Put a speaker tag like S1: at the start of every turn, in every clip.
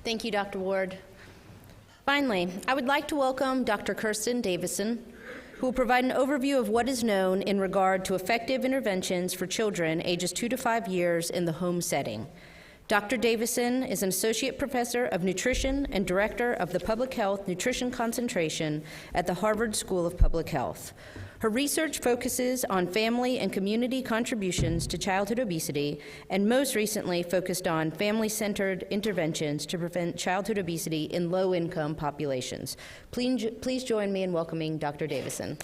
S1: Thank you, Dr. Ward. Finally, I would like to welcome Dr. Kirsten Davison, who will provide an overview of what is known in regard to effective interventions for children ages 2 to 5 years in the home setting. Dr. Davison is an associate professor of nutrition and director of the Public Health Nutrition Concentration at the Harvard School of Public Health. Her research focuses on family and community contributions to childhood obesity, and most recently focused on family-centered interventions to prevent childhood obesity in low-income populations. Please join me in welcoming Dr. Davison.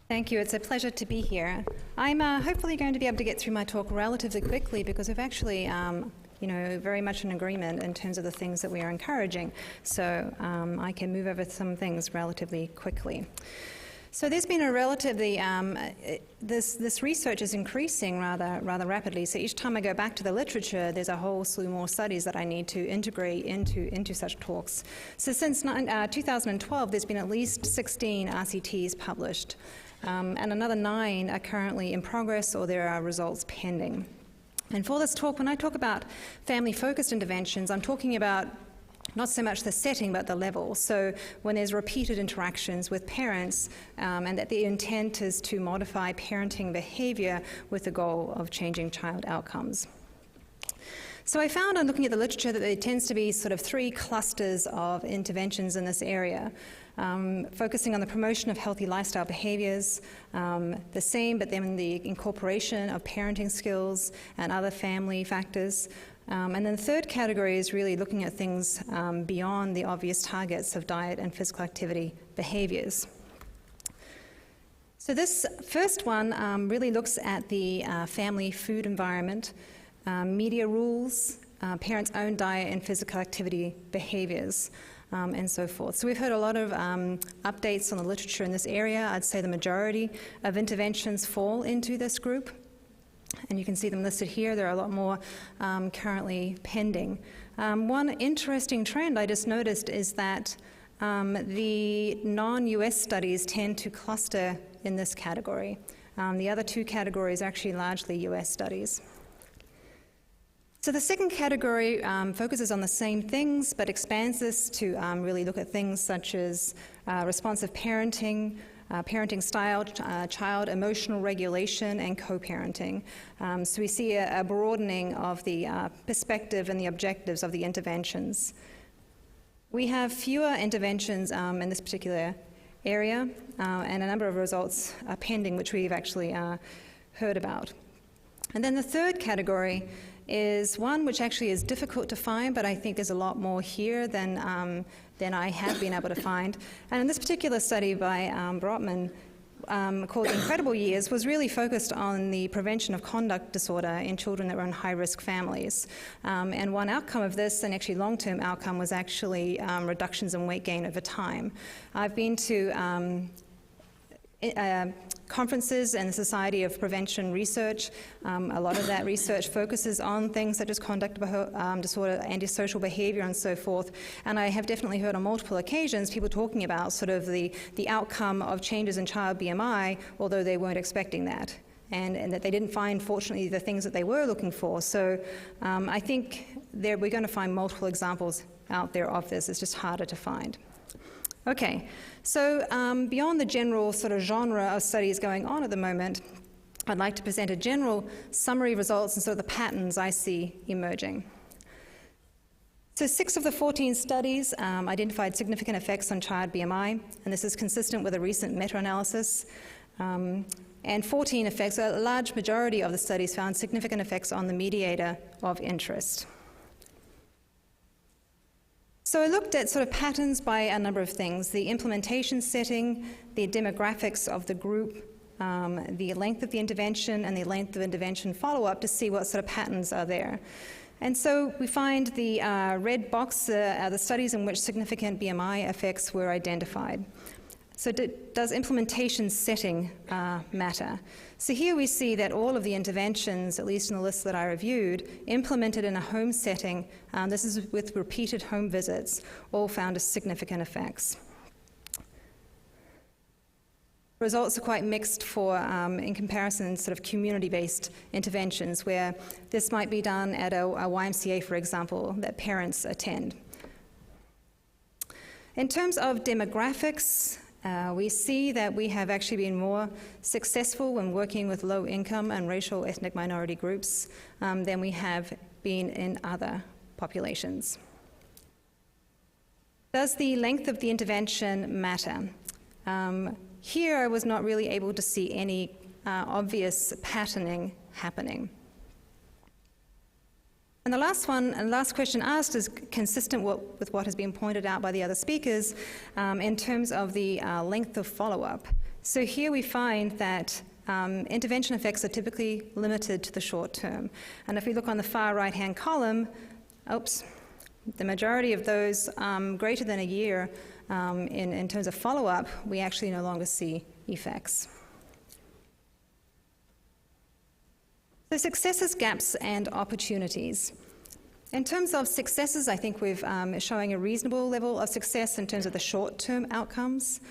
S2: Thank you. It's a pleasure to be here. I'm hopefully going to be able to get through my talk relatively quickly because we've actually very much in agreement in terms of the things that we are encouraging. So I can move over some things relatively quickly. So there's been a relatively, this research is increasing rather rapidly. So each time I go back to the literature, there's a whole slew more studies that I need to integrate into such talks. So since 2012, there's been at least 16 RCTs published, and another 9 are currently in progress or there are results pending. And for this talk, when I talk about family-focused interventions, I'm talking about not so much the setting, but the level. So when there's repeated interactions with parents, and that the intent is to modify parenting behavior with the goal of changing child outcomes. So I found on looking at the literature that there tends to be sort of 3 clusters of interventions in this area. Focusing on the promotion of healthy lifestyle behaviors, the same, but then the incorporation of parenting skills and other family factors. And then the third category is really looking at things beyond the obvious targets of diet and physical activity behaviors. So this first one really looks at the family food environment, media rules, parents' own diet and physical activity behaviors. And so forth. So we've heard a lot of updates on the literature in this area. I'd say the majority of interventions fall into this group. And you can see them listed here. There are a lot more currently pending. One interesting trend I just noticed is that the non-US studies tend to cluster in this category. The other 2 categories are actually largely US studies. So the second category focuses on the same things, but expands this to really look at things such as responsive parenting, parenting style, child emotional regulation, and co-parenting. So we see a broadening of the perspective and the objectives of the interventions. We have fewer interventions in this particular area, and a number of results are pending, which we've actually heard about. And then the third category is one which actually is difficult to find, but I think there's a lot more here than I have been able to find. And in this particular study by Brotman, called Incredible Years, was really focused on the prevention of conduct disorder in children that were in high-risk families. And one outcome of this, and actually long-term outcome, was actually reductions in weight gain over time. I've been to conferences and the Society of Prevention Research. A lot of that research focuses on things such as conduct disorder, antisocial behavior, and so forth. And I have definitely heard on multiple occasions people talking about sort of the outcome of changes in child BMI, although they weren't expecting that. And that they didn't find, fortunately, the things that they were looking for. So I think we're going to find multiple examples out there of this. It's just harder to find. Okay, so beyond the general sort of genre of studies going on at the moment, I'd like to present a general summary of results and sort of the patterns I see emerging. So 6 of the 14 studies identified significant effects on child BMI, and this is consistent with a recent meta-analysis. And 14 effects, a large majority of the studies found significant effects on the mediator of interest. So I looked at sort of patterns by a number of things: the implementation setting, the demographics of the group, the length of the intervention, and the length of intervention follow-up to see what sort of patterns are there. And so we find the red box are the studies in which significant BMI effects were identified. So does implementation setting matter? So here we see that all of the interventions, at least in the list that I reviewed, implemented in a home setting, this is with repeated home visits, all found as significant effects. Results are quite mixed for, in comparison, sort of community-based interventions, where this might be done at a YMCA, for example, that parents attend. In terms of demographics, we see that we have actually been more successful when working with low-income and racial ethnic minority groups than we have been in other populations. Does the length of the intervention matter? Here I was not really able to see any obvious patterning happening. And the last question asked is consistent with what has been pointed out by the other speakers in terms of the length of follow-up. So here we find that intervention effects are typically limited to the short term. And if we look on the far right-hand column, the majority of those greater than a year in terms of follow-up, we actually no longer see effects. So successes, gaps, and opportunities. In terms of successes, I think we've showing a reasonable level of success in terms of the short-term outcomes.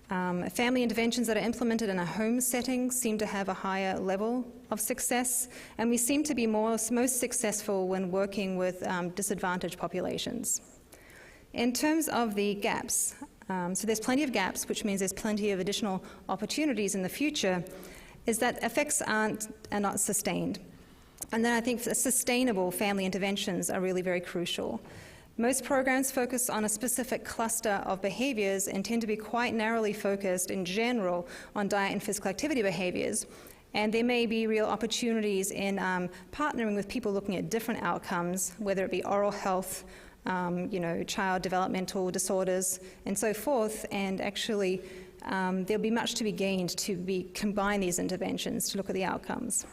S2: Family interventions that are implemented in a home setting seem to have a higher level of success, and we seem to be most successful when working with disadvantaged populations. In terms of the gaps, so there's plenty of gaps, which means there's plenty of additional opportunities in the future, is that effects are not sustained. And then I think sustainable family interventions are really very crucial. Most programs focus on a specific cluster of behaviors and tend to be quite narrowly focused in general on diet and physical activity behaviors. And there may be real opportunities in partnering with people looking at different outcomes, whether it be oral health, child developmental disorders, and so forth, and actually there'll be much to be gained to combine these interventions to look at the outcomes.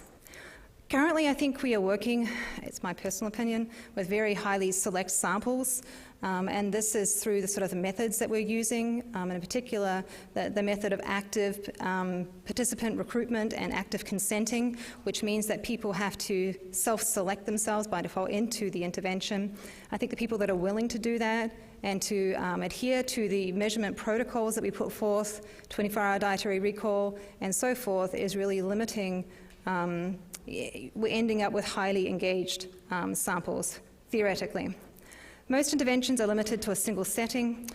S2: Currently, I think we are working, it's my personal opinion, with very highly select samples, and this is through the methods that we're using, in particular the method of active participant recruitment and active consenting, which means that people have to self-select themselves by default into the intervention. I think the people that are willing to do that and to adhere to the measurement protocols that we put forth, 24-hour dietary recall and so forth, is really limiting. We're ending up with highly engaged samples, theoretically. Most interventions are limited to a single setting.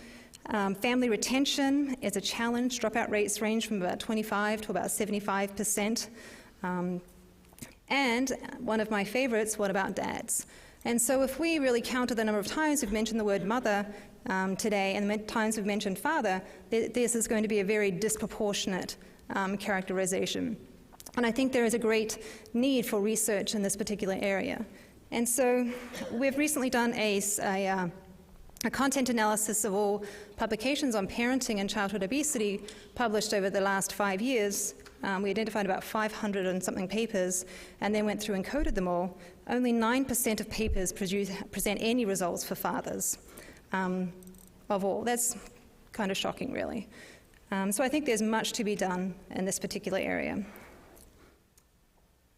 S2: Family retention is a challenge. Dropout rates range from about 25 to about 75%. And one of my favorites, what about dads? And so if we really counted the number of times we've mentioned the word mother today and the times we've mentioned father, this is going to be a very disproportionate characterization. And I think there is a great need for research in this particular area. And so we've recently done a content analysis of all publications on parenting and childhood obesity published over the last 5 years. We identified about 500 and something papers and then went through and coded them all. Only 9% of papers present any results for fathers of all. That's kind of shocking, really. So I think there's much to be done in this particular area.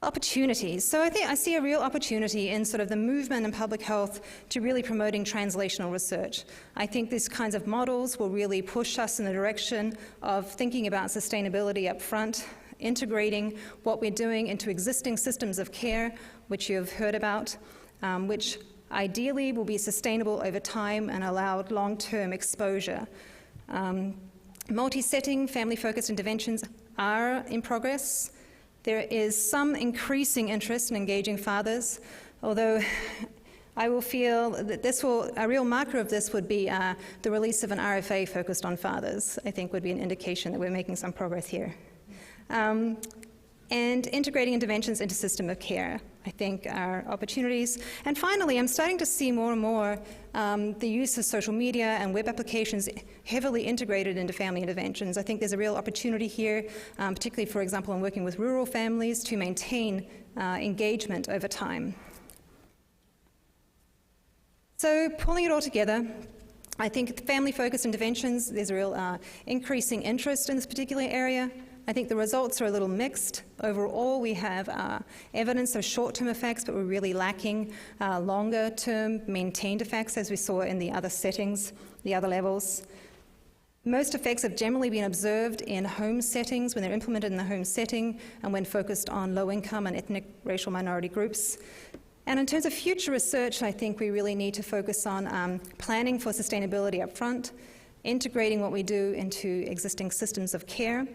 S2: Opportunities. So I see a real opportunity in the movement in public health to really promoting translational research. I think these kinds of models will really push us in the direction of thinking about sustainability up front, integrating what we're doing into existing systems of care, which you've heard about, which ideally will be sustainable over time and allow long-term exposure. Multi-setting, family-focused interventions are in progress. There is some increasing interest in engaging fathers, although I will feel that a real marker of this would be the release of an RFA focused on fathers, I think would be an indication that we're making some progress here. And integrating interventions into system of care, I think, are opportunities. And finally, I'm starting to see more and more the use of social media and web applications heavily integrated into family interventions. I think there's a real opportunity here, particularly, for example, in working with rural families to maintain engagement over time. So pulling it all together, I think family-focused interventions, there's a real increasing interest in this particular area. I think the results are a little mixed. Overall, we have evidence of short-term effects, but we're really lacking longer-term maintained effects, as we saw in the other settings, the other levels. Most effects have generally been observed in home settings, when they're implemented in the home setting and when focused on low-income and ethnic racial minority groups. And in terms of future research, I think we really need to focus on planning for sustainability up front, integrating what we do into existing systems of care,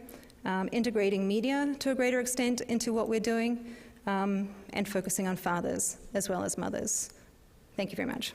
S2: integrating media to a greater extent into what we're doing, and focusing on fathers as well as mothers. Thank you very much.